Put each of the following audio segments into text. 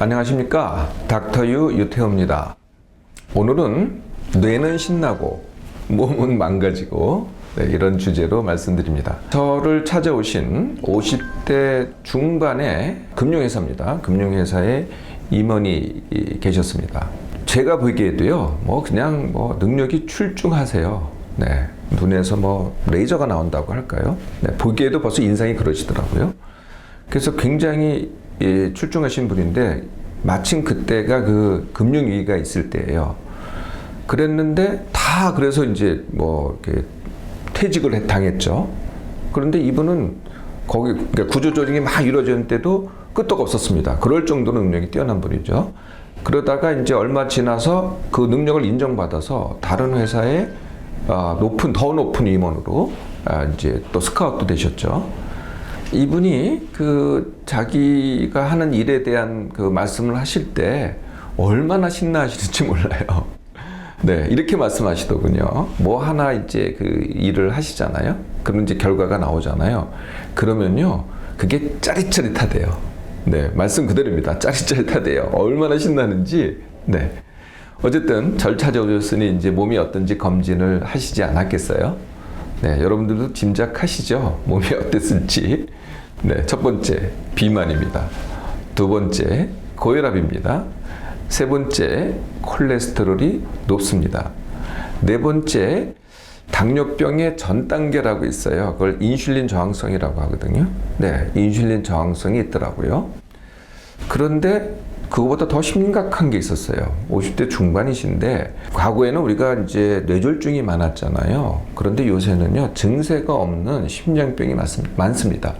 안녕하십니까, 닥터유 유태호입니다. 오늘은 뇌는 신나고 몸은 망가지고 이런 주제로 말씀드립니다. 저를 찾아오신 50대 중반의 금융회사입니다. 금융회사에 임원이 계셨습니다. 제가 보기에도요, 그냥 능력이 출중하세요. 네, 눈에서 레이저가 나온다고 할까요? 네, 보기에도 벌써 인상이 그러시더라고요. 그래서 굉장히 출중하신 분인데, 마침 그때가 그 금융위기가 있을 때예요. 그랬는데 그래서 이제 이렇게 퇴직을 당했죠. 그런데 이분은 그러니까 구조조정이 막 이루어졌는데도 끄떡 없었습니다. 그럴 정도로 능력이 뛰어난 분이죠. 그러다가 이제 얼마 지나서 그 능력을 인정받아서 다른 회사에 더 높은 임원으로 이제 또 스카웃도 되셨죠. 이분이 자기가 하는 일에 대한 말씀을 하실 때 얼마나 신나하시는지 몰라요. 네, 이렇게 말씀하시더군요. 하나 이제 일을 하시잖아요. 그럼 이제 결과가 나오잖아요. 그러면요, 그게 짜릿짜릿하대요. 네, 말씀 그대로입니다. 짜릿짜릿하대요. 얼마나 신나는지. 네. 어쨌든 절 찾아오셨으니 이제 몸이 어떤지 검진을 하시지 않았겠어요? 네, 여러분들도 짐작하시죠? 몸이 어땠을지. 네, 첫 번째, 비만입니다. 두 번째, 고혈압입니다. 세 번째, 콜레스테롤이 높습니다. 네 번째, 당뇨병의 전 단계라고 있어요. 그걸 인슐린 저항성이라고 하거든요. 네, 인슐린 저항성이 있더라고요. 그런데 그거보다 더 심각한 게 있었어요. 50대 중반이신데, 과거에는 우리가 이제 뇌졸중이 많았잖아요. 그런데 요새는요, 증세가 없는 심장병이 많습니다.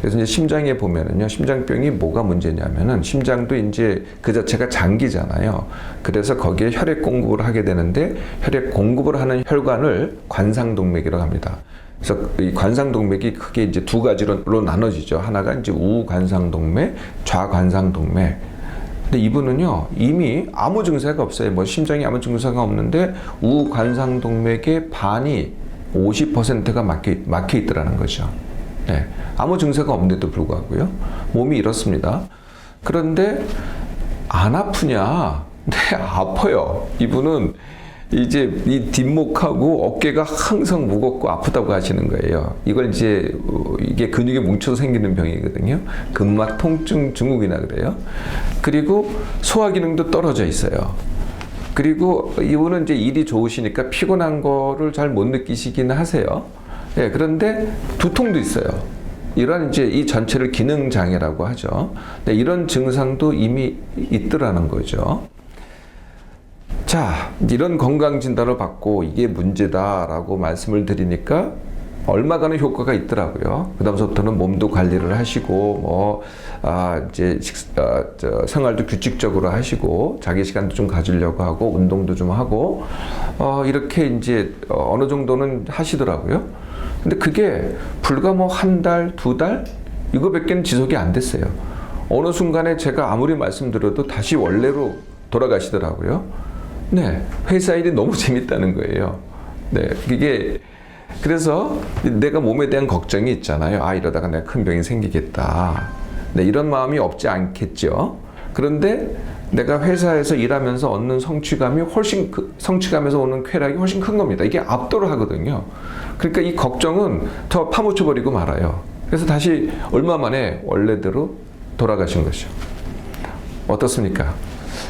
그래서 이제 심장에 보면은요, 심장병이 뭐가 문제냐면은, 심장도 이제 그 자체가 장기잖아요. 그래서 거기에 혈액 공급을 하게 되는데, 혈액 공급을 하는 혈관을 관상동맥이라고 합니다. 그래서 이 관상동맥이 크게 이제 두 가지로 나눠지죠. 하나가 이제 우관상동맥, 좌관상동맥. 근데 이분은요, 이미 아무 증세가 없어요. 심장에 아무 증세가 없는데 우관상동맥의 반이 50%가 막혀 있더라는 거죠. 네, 아무 증세가 없는데도 불구하고요. 몸이 이렇습니다. 그런데 안 아프냐? 네, 아파요. 이분은 이제 이 뒷목하고 어깨가 항상 무겁고 아프다고 하시는 거예요. 이걸 이제 이게 근육에 뭉쳐서 생기는 병이거든요. 근막 통증 증후군이라 그래요. 그리고 소화 기능도 떨어져 있어요. 그리고 이분은 이제 일이 좋으시니까 피곤한 거를 잘 못 느끼시긴 하세요. 예, 그런데 두통도 있어요. 이런 이제 이 전체를 기능 장애라고 하죠. 네, 이런 증상도 이미 있더라는 거죠. 자, 이런 건강 진단을 받고 이게 문제다라고 말씀을 드리니까 얼마간의 효과가 있더라고요. 그다음부터는 몸도 관리를 하시고 이제 생활도 규칙적으로 하시고 자기 시간도 좀 가지려고 하고 운동도 좀 하고 이렇게 이제 어느 정도는 하시더라고요. 근데 그게 불과 한 달, 두 달 이거밖에는 지속이 안 됐어요. 어느 순간에 제가 아무리 말씀드려도 다시 원래로 돌아가시더라고요. 네, 회사 일이 너무 재밌다는 거예요. 네, 그래서 내가 몸에 대한 걱정이 있잖아요. 이러다가 내가 큰 병이 생기겠다. 네, 이런 마음이 없지 않겠죠. 그런데 내가 회사에서 일하면서 얻는 성취감이 성취감에서 오는 쾌락이 훨씬 큰 겁니다. 이게 압도를 하거든요. 그러니까 이 걱정은 더 파묻혀버리고 말아요. 그래서 다시 얼마 만에 원래대로 돌아가신 거죠. 어떻습니까?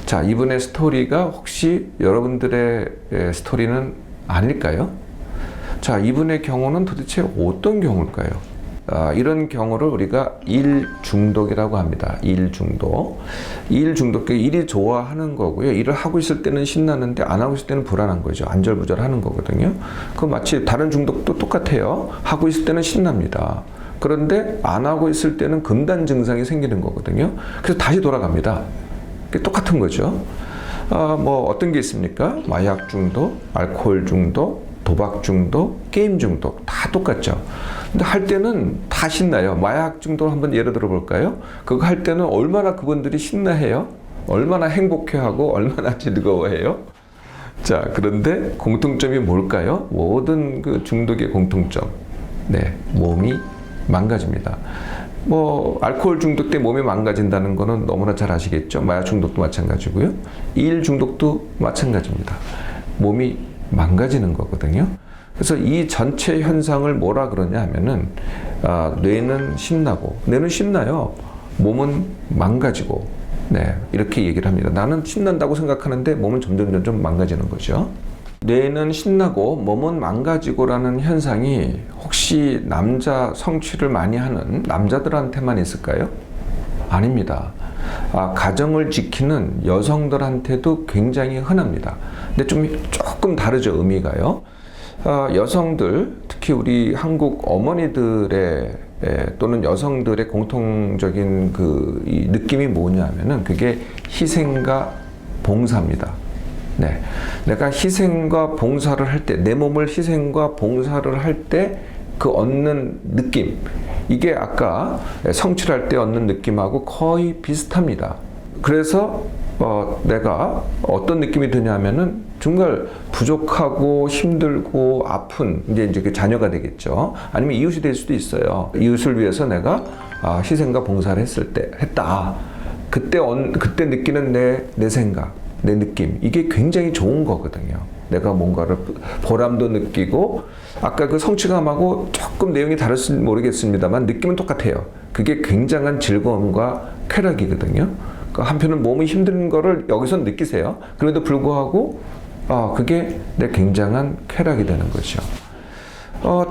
자, 이분의 스토리가 혹시 여러분들의 스토리는 아닐까요? 자, 이분의 경우는 도대체 어떤 경우일까요? 이런 경우를 우리가 일 중독이라고 합니다. 일 중독. 일 중독, 일이 좋아하는 거고요. 일을 하고 있을 때는 신나는데 안 하고 있을 때는 불안한 거죠. 안절부절하는 거거든요. 그 마치 다른 중독도 똑같아요. 하고 있을 때는 신납니다. 그런데 안 하고 있을 때는 금단 증상이 생기는 거거든요. 그래서 다시 돌아갑니다. 똑같은 거죠. 어떤 게 있습니까? 마약 중독, 알코올 중독, 도박 중독, 게임 중독 다 똑같죠. 근데 할 때는 다 신나요. 마약 중독 한번 예를 들어 볼까요? 그거 할 때는 얼마나 그분들이 신나해요? 얼마나 행복해하고 얼마나 즐거워해요? 자, 그런데 공통점이 뭘까요? 모든 중독의 공통점. 네, 몸이 망가집니다. 뭐 알코올 중독 때 몸이 망가진다는 거는 너무나 잘 아시겠죠. 마약 중독도 마찬가지고요. 일 중독도 마찬가지입니다. 몸이 망가지는 거거든요. 그래서 이 전체 현상을 뭐라 그러냐 하면은 뇌는 신나고, 뇌는 신나요. 몸은 망가지고, 네, 이렇게 얘기를 합니다. 나는 신난다고 생각하는데 몸은 점점 망가지는 거죠. 뇌는 신나고 몸은 망가지고라는 현상이 혹시 남자 성취를 많이 하는 남자들한테만 있을까요? 아닙니다. 가정을 지키는 여성들한테도 굉장히 흔합니다. 근데 조금 다르죠, 의미가요. 여성들, 특히 우리 한국 어머니들의 또는 여성들의 공통적인 이 느낌이 뭐냐면은 그게 희생과 봉사입니다. 네. 내가 희생과 봉사를 할 때, 내 몸을 희생과 봉사를 할 때 그 얻는 느낌, 이게 아까 성취를 할 때 얻는 느낌하고 거의 비슷합니다. 그래서 내가 어떤 느낌이 드냐면은 정말 부족하고 힘들고 아픈 이제 그 자녀가 되겠죠. 아니면 이웃이 될 수도 있어요. 이웃을 위해서 내가 희생과 봉사를 했다. 그때 느끼는 내 생각, 내 느낌, 이게 굉장히 좋은 거거든요. 내가 뭔가를 보람도 느끼고, 아까 그 성취감하고 조금 내용이 다를지 모르겠습니다만 느낌은 똑같아요. 그게 굉장한 즐거움과 쾌락이거든요. 한편은 몸이 힘든 거를 여기서 느끼세요. 그래도 불구하고 그게 내 굉장한 쾌락이 되는 거죠.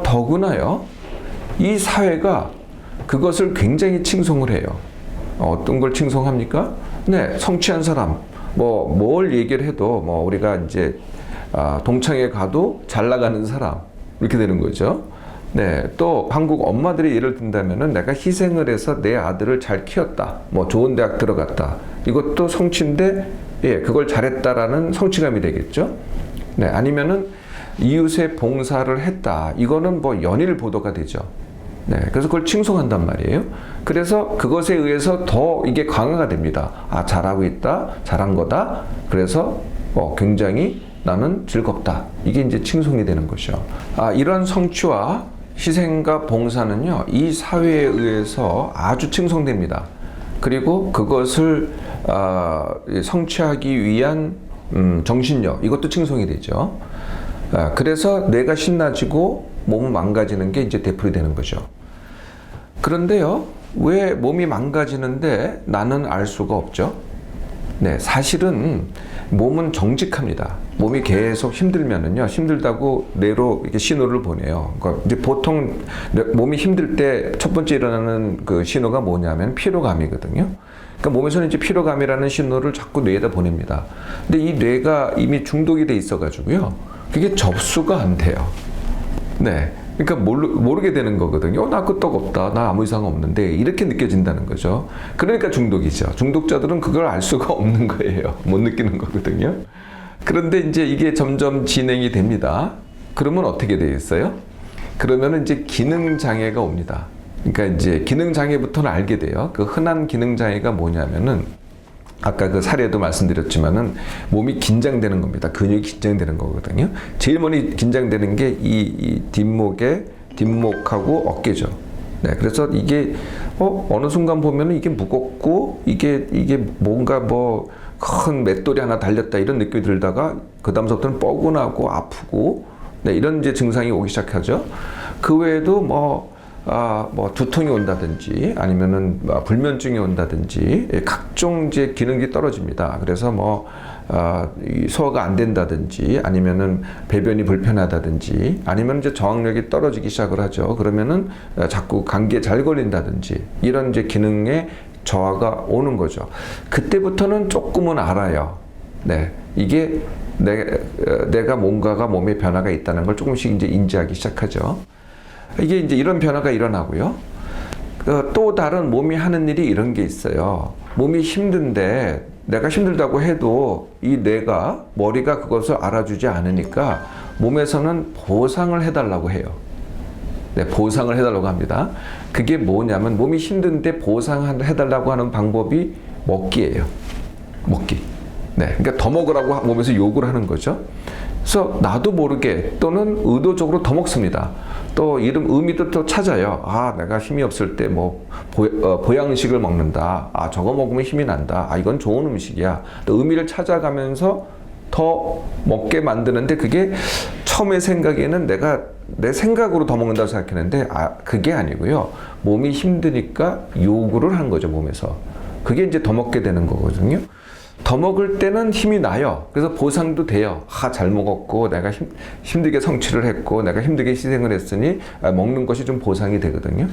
더구나요, 이 사회가 그것을 굉장히 칭송을 해요. 어떤 걸 칭송합니까? 네, 성취한 사람, 뭘 얘기를 해도 우리가 이제 동창회 가도 잘 나가는 사람, 이렇게 되는 거죠. 네, 또 한국 엄마들이 예를 든다면은 내가 희생을 해서 내 아들을 잘 키웠다, 좋은 대학 들어갔다, 이것도 성취인데, 예, 그걸 잘했다라는 성취감이 되겠죠. 네, 아니면은 이웃의 봉사를 했다, 이거는 연일 보도가 되죠. 네, 그래서 그걸 칭송한단 말이에요. 그래서 그것에 의해서 더 이게 강화가 됩니다. 잘하고 있다, 잘한 거다. 그래서 굉장히 나는 즐겁다. 이게 이제 칭송이 되는 거죠. 이런 성취와 희생과 봉사는요, 이 사회에 의해서 아주 칭송됩니다. 그리고 그것을 성취하기 위한 정신력, 이것도 칭송이 되죠. 그래서 뇌가 신나지고 몸은 망가지는 게 이제 되풀이 되는 거죠. 그런데요, 왜 몸이 망가지는데 나는 알 수가 없죠? 네, 사실은 몸은 정직합니다. 몸이 계속 힘들면은요, 힘들다고 뇌로 이렇게 신호를 보내요. 그러니까 이제 보통 몸이 힘들 때 첫 번째 일어나는 그 신호가 뭐냐면 피로감이거든요. 그러니까 몸에서는 이제 피로감이라는 신호를 자꾸 뇌에다 보냅니다. 근데 이 뇌가 이미 중독이 돼 있어가지고요, 그게 접수가 안 돼요. 네. 그러니까 모르게 되는 거거든요. 나 끄떡 없다, 나 아무 이상 없는데, 이렇게 느껴진다는 거죠. 그러니까 중독이죠. 중독자들은 그걸 알 수가 없는 거예요. 못 느끼는 거거든요. 그런데 이제 이게 점점 진행이 됩니다. 그러면 어떻게 되겠어요? 그러면 이제 기능 장애가 옵니다. 그러니까 이제 기능 장애부터는 알게 돼요. 그 흔한 기능 장애가 뭐냐면은, 아까 그 사례도 말씀드렸지만은 몸이 긴장되는 겁니다. 근육이 긴장되는 거거든요. 제일 먼저 긴장되는 게 이 뒷목하고 어깨죠. 네, 그래서 이게 어느 순간 보면은 이게 무겁고 이게 뭔가 큰 맷돌이 하나 달렸다, 이런 느낌이 들다가 그 다음부터는 뻐근하고 아프고, 네, 이런 이제 증상이 오기 시작하죠. 그 외에도 두통이 온다든지, 아니면은 불면증이 온다든지, 각종 이제 기능이 떨어집니다. 그래서 소화가 안 된다든지, 아니면은 배변이 불편하다든지, 아니면 이제 저항력이 떨어지기 시작을 하죠. 그러면은 자꾸 감기에 잘 걸린다든지, 이런 이제 기능에 저하가 오는 거죠. 그때부터는 조금은 알아요. 네, 이게 내가 뭔가가 몸에 변화가 있다는 걸 조금씩 이제 인지하기 시작하죠. 이게 이제 이런 변화가 일어나고요. 또 다른 몸이 하는 일이 이런 게 있어요. 몸이 힘든데 내가 힘들다고 해도 이 머리가 그것을 알아주지 않으니까 몸에서는 보상을 해달라고 해요. 네, 보상을 해달라고 합니다. 그게 뭐냐면, 몸이 힘든데 보상해달라고 하는 방법이 먹기예요. 먹기. 네, 그러니까 더 먹으라고 몸에서 요구를 하는 거죠. 그래서 나도 모르게 또는 의도적으로 더 먹습니다. 또 의미도 또 찾아요. 아, 내가 힘이 없을 때 뭐 보양식을 먹는다. 아, 저거 먹으면 힘이 난다. 아, 이건 좋은 음식이야. 또 의미를 찾아가면서 더 먹게 만드는데, 그게 처음에 생각에는 내가 내 생각으로 더 먹는다고 생각했는데, 그게 아니고요. 몸이 힘드니까 요구를 한 거죠, 몸에서. 그게 이제 더 먹게 되는 거거든요. 더 먹을 때는 힘이 나요. 그래서 보상도 돼요. 잘 먹었고, 내가 힘들게 성취를 했고, 내가 힘들게 희생을 했으니 먹는 것이 좀 보상이 되거든요.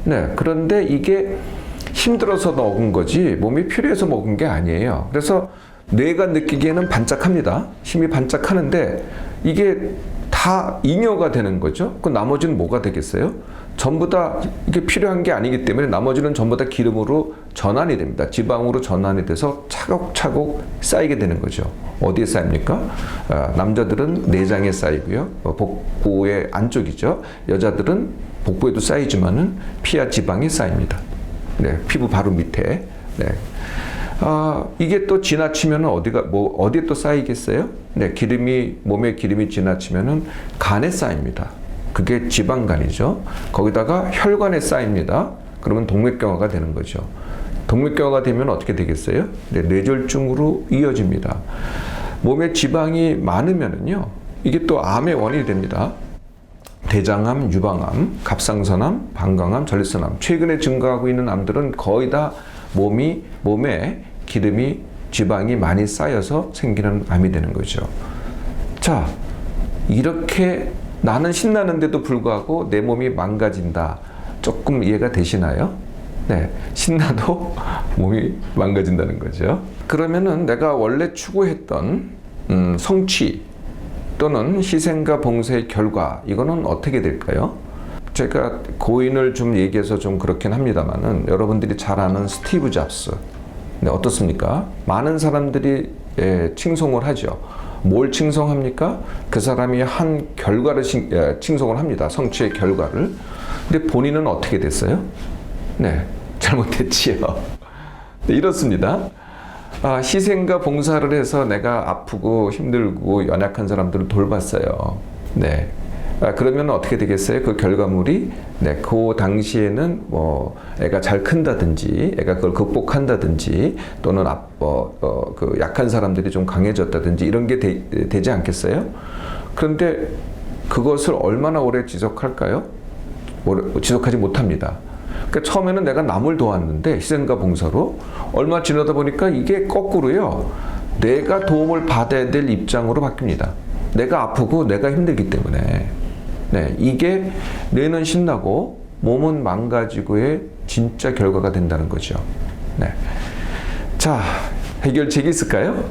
네, 그런데 이게 힘들어서 먹은 거지 몸이 필요해서 먹은 게 아니에요. 그래서 뇌가 느끼기에는 반짝합니다. 힘이 반짝하는데 이게 다 잉여가 되는 거죠. 그 나머지는 뭐가 되겠어요? 전부 다 이게 필요한 게 아니기 때문에 나머지는 전부 다 기름으로 전환이 됩니다. 지방으로 전환이 돼서 차곡차곡 쌓이게 되는 거죠. 어디에 쌓입니까? 남자들은 내장에 쌓이고요. 복부의 안쪽이죠. 여자들은 복부에도 쌓이지만은 피와 지방에 쌓입니다. 네, 피부 바로 밑에. 네. 이게 또 지나치면 어디에 또 쌓이겠어요? 네, 몸에 기름이 지나치면은 간에 쌓입니다. 그게 지방간이죠. 거기다가 혈관에 쌓입니다. 그러면 동맥경화가 되는 거죠. 동맥경화가 되면 어떻게 되겠어요? 네, 뇌졸중으로 이어집니다. 몸에 지방이 많으면은요, 이게 또 암의 원인이 됩니다. 대장암, 유방암, 갑상선암, 방광암, 전립선암. 최근에 증가하고 있는 암들은 거의 다 몸에 기름이, 지방이 많이 쌓여서 생기는 암이 되는 거죠. 자, 이렇게 나는 신나는데도 불구하고 내 몸이 망가진다. 조금 이해가 되시나요? 네, 신나도 몸이 망가진다는 거죠. 그러면은 내가 원래 추구했던 성취 또는 희생과 봉사의 결과, 이거는 어떻게 될까요? 제가 고인을 좀 얘기해서 좀 그렇긴 합니다만은, 여러분들이 잘 아는 스티브 잡스. 네, 어떻습니까? 많은 사람들이 칭송을 하죠. 뭘 칭송합니까? 그 사람이 한 결과를 칭송을 합니다. 성취의 결과를. 근데 본인은 어떻게 됐어요? 네, 잘못됐지요. 네, 이렇습니다. 희생과 봉사를 해서 내가 아프고 힘들고 연약한 사람들을 돌봤어요. 네. 그러면 어떻게 되겠어요? 그 결과물이, 네, 그 당시에는 뭐 애가 잘 큰다든지, 애가 그걸 극복한다든지, 또는 그 약한 사람들이 좀 강해졌다든지, 이런 게 되지 않겠어요? 그런데 그것을 얼마나 오래 지속할까요? 지속하지 못합니다. 그러니까 처음에는 내가 남을 도왔는데, 희생과 봉사로, 얼마 지나다 보니까 이게 거꾸로요, 내가 도움을 받아야 될 입장으로 바뀝니다. 내가 아프고 내가 힘들기 때문에. 네, 이게 뇌는 신나고 몸은 망가지고의 진짜 결과가 된다는 거죠. 네. 자, 해결책이 있을까요?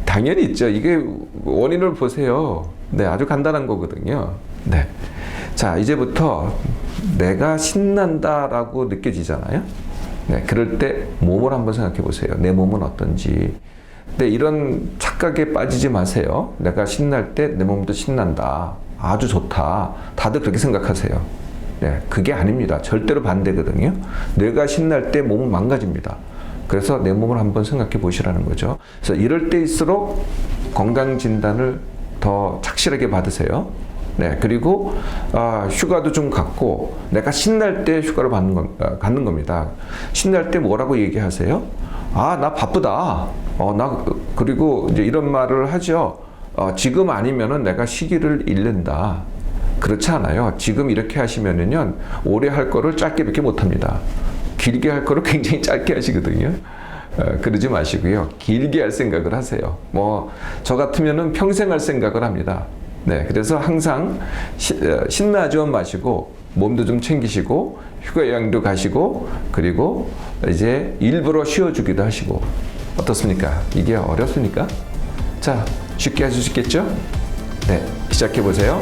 당연히 있죠. 이게 원인을 보세요. 네, 아주 간단한 거거든요. 네. 자, 이제부터 내가 신난다라고 느껴지잖아요. 네, 그럴 때 몸을 한번 생각해 보세요. 내 몸은 어떤지. 근데 이런 착각에 빠지지 마세요. 내가 신날 때 내 몸도 신난다. 아주 좋다. 다들 그렇게 생각하세요. 네, 그게 아닙니다. 절대로 반대거든요. 내가 신날 때 몸은 망가집니다. 그래서 내 몸을 한번 생각해 보시라는 거죠. 그래서 이럴 때일수록 건강 진단을 더 착실하게 받으세요. 네, 그리고 휴가도 좀 갖고, 내가 신날 때 휴가를 갖는 겁니다. 신날 때 뭐라고 얘기하세요? 나 바쁘다. 그리고 이제 이런 말을 하죠. 지금 아니면은 내가 시기를 잃는다. 그렇지 않아요. 지금 이렇게 하시면은요, 오래 할 거를 짧게 밖에 못 합니다. 길게 할 거를 굉장히 짧게 하시거든요. 그러지 마시고요. 길게 할 생각을 하세요. 저 같으면은 평생 할 생각을 합니다. 네, 그래서 항상 신나지만 마시고, 몸도 좀 챙기시고, 휴가 여행도 가시고, 그리고 이제 일부러 쉬어주기도 하시고. 어떻습니까? 이게 어렵습니까? 자, 쉽게 할 수 있겠죠? 네, 시작해 보세요.